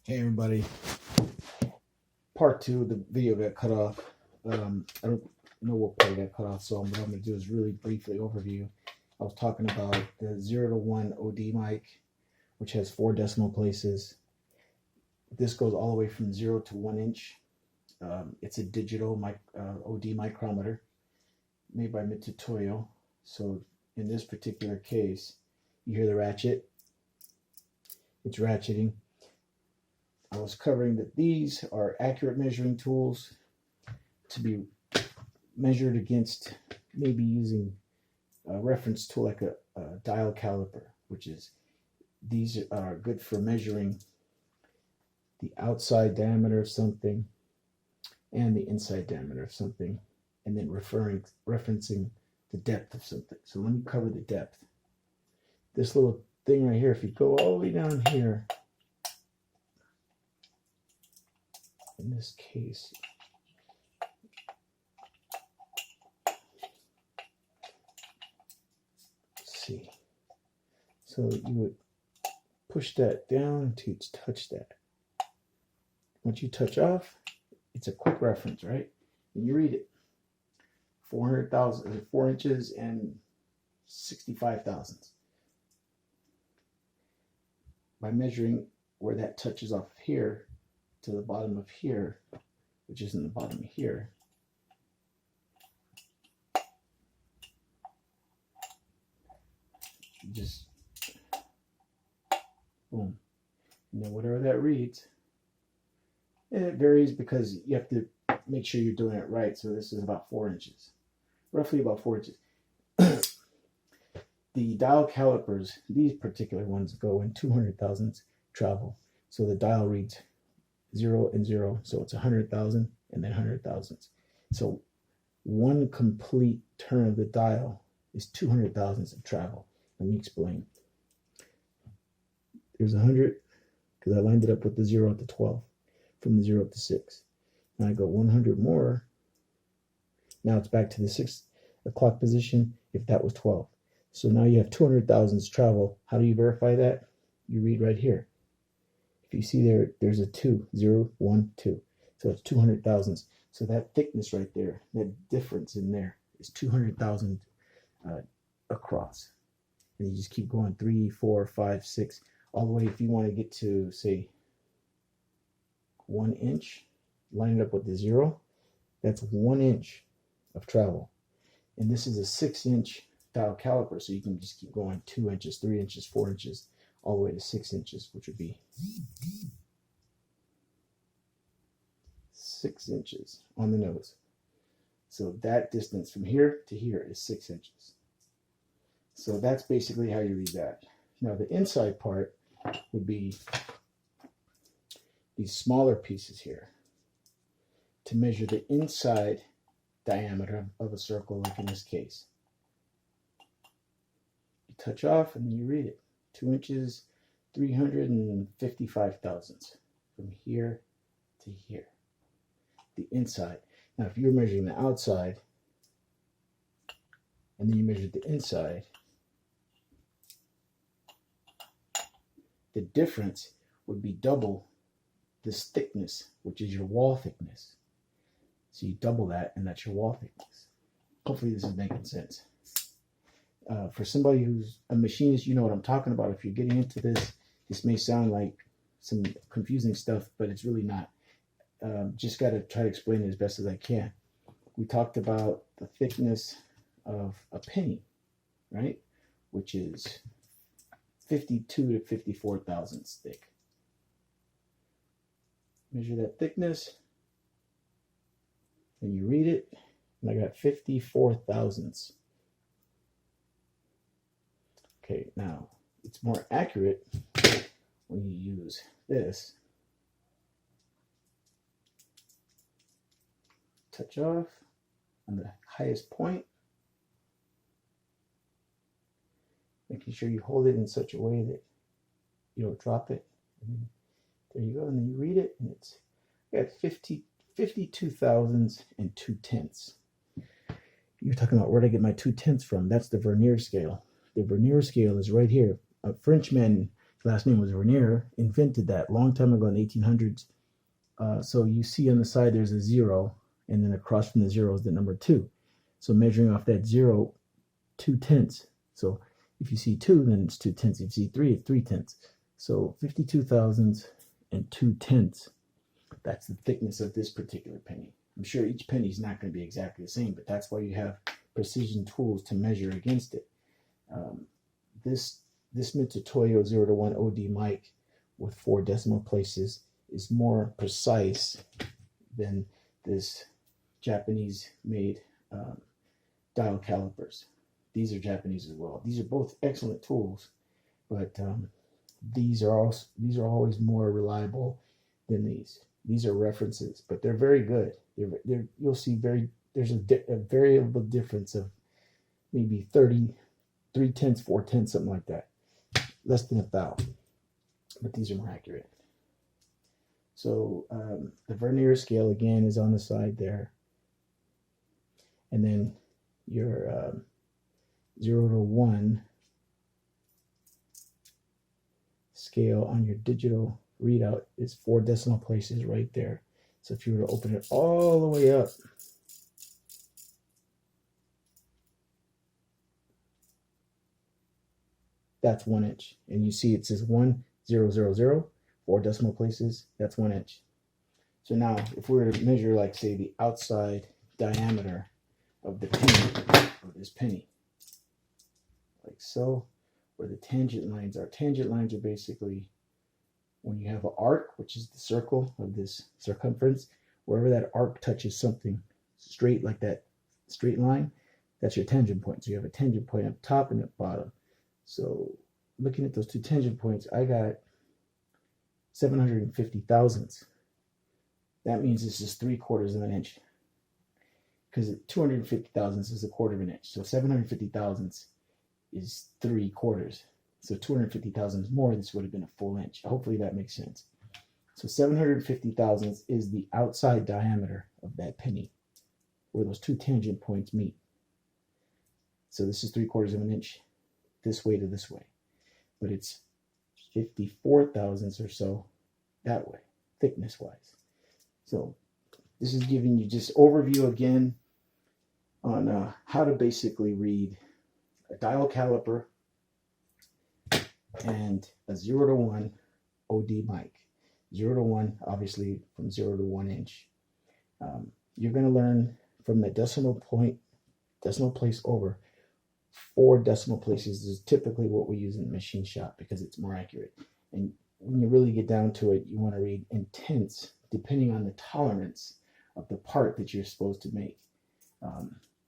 Hey everybody, part two of the video got cut off. I don't know what part got cut off, so what I'm going to do is really briefly overview. I was talking about the 0 to 1 OD mic, which has 4 decimal places. This goes all the way from 0 to 1 inch. It's a digital OD micrometer made by Mitutoyo. So in this particular case, you hear the ratchet. It's ratcheting. I was covering that these are accurate measuring tools to be measured against, maybe using a reference tool like a dial caliper, which is, these are good for measuring the outside diameter of something and the inside diameter of something, and then referencing the depth of something. So let me cover the depth. This little thing right here, if you go all the way down here, in this case, let's see. So you would push that down until you touch that. Once you touch off, it's a quick reference, right? And you read it. 400,000, 4 inches and 65 thousandths. By measuring where that touches off here to the bottom of here, which is in the bottom of here, just boom. And then whatever that reads, and it varies because you have to make sure you're doing it right. So this is about 4 inches, roughly about 4 inches. The dial calipers, these particular ones, go in 200 thousandths travel. So the dial reads 0 and 0, so it's 100,000 and then 100 thousandths. So one complete turn of the dial is 200 thousandths of travel. Let me explain. There's 100 because I lined it up with the 0 to 12, from the 0 to 6. Now I go 100 more. Now it's back to the 6 o'clock position if that was 12. So now you have 200 thousandths travel. How do you verify that? You read right here. If you see there, there's a 2, 0, 1, 2. So it's 200 thousandths. So that thickness right there, that difference in there is 200,000 across. And you just keep going 3, 4, 5, 6, all the way. If you want to get to, say, 1 inch, line it up with the 0, that's 1 inch of travel. And this is a 6-inch dial caliper, so you can just keep going 2 inches, 3 inches, 4 inches, all the way to 6 inches, which would be 6 inches on the nose. So that distance from here to here is 6 inches. So that's basically how you read that. Now the inside part would be these smaller pieces here to measure the inside diameter of a circle, like in this case. You touch off and then you read it. 2 inches, 355 thousandths from here to here. The inside. Now, if you're measuring the outside and then you measure the inside, the difference would be double this thickness, which is your wall thickness. So you double that, and that's your wall thickness. Hopefully this is making sense. For somebody who's a machinist, you know what I'm talking about. If you're getting into this, this may sound like some confusing stuff, but it's really not. Just got to try to explain it as best as I can. We talked about the thickness of a penny, right? Which is 52 to 54 thousandths thick. Measure that thickness, and you read it, and I got 54 thousandths. Okay, now it's more accurate when you use this. Touch off on the highest point, making sure you hold it in such a way that you don't drop it. And there you go, and then you read it, and it's got 52 thousandths and 2 tenths. You're talking about where to get my 2 tenths from. That's the Vernier scale. The Vernier scale is right here. A Frenchman last name was Vernier, invented that long time ago in the 1800s. So you see on the side there's a 0, and then across from the 0 is the number 2. So measuring off that 0, 2/10. So if you see 2, then it's 2/10. If you see 3, it's 3/10. So 52 thousandths and 2/10. That's the thickness of this particular penny. I'm sure each penny is not going to be exactly the same, but that's why you have precision tools to measure against it. This Mitutoyo 0 to 1 OD mic with 4 decimal places is more precise than this Japanese-made dial calipers. These are Japanese as well. These are both excellent tools, but these are always more reliable than these. These are references, but they're very good. You'll see there's a variable difference of maybe 30, 3/10, 4/10, something like that. Less than a thou, but these are more accurate. So the Vernier scale again is on the side there, and then your 0 to 1 scale on your digital readout is 4 decimal places right there. So if you were to open it all the way up, that's 1 inch. And you see it says 1, 0, 0, 0, 4 decimal places, that's 1 inch. So now if we were to measure, like, say, the outside diameter of the penny, of this penny, like so, where the tangent lines are. Tangent lines are basically when you have an arc, which is the circle of this circumference, wherever that arc touches something straight, like that straight line, that's your tangent point. So you have a tangent point up top and up bottom. So looking at those 2 tangent points, I got 750 thousandths. That means this is 3/4 of an inch, because 250 thousandths is 1/4 of an inch. So 750 thousandths is 3/4. So 250 thousandths more, this would have been a full inch. Hopefully that makes sense. So 750 thousandths is the outside diameter of that penny, where those 2 tangent points meet. So this is 3/4 of an inch this way to this way, but it's 54 thousandths or so that way, thickness wise. So this is giving you just overview again on how to basically read a dial caliper and a 0 to 1 OD mic. 0 to 1, obviously from 0 to 1 inch. You're going to learn from the decimal place over. 4 decimal places is typically what we use in the machine shop because it's more accurate. And when you really get down to it, you want to read intense depending on the tolerance of the part that you're supposed to make.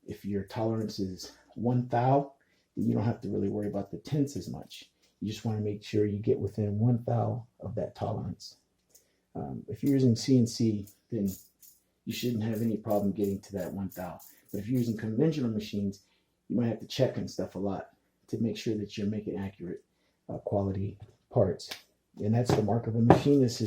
If your tolerance is 1 thou, then you don't have to really worry about the tenths as much. You just want to make sure you get within 1 thou of that tolerance. If you're using CNC, then you shouldn't have any problem getting to that 1 thou. But if you're using conventional machines, you might have to check and stuff a lot to make sure that you're making accurate quality parts. And that's the mark of a machinist, is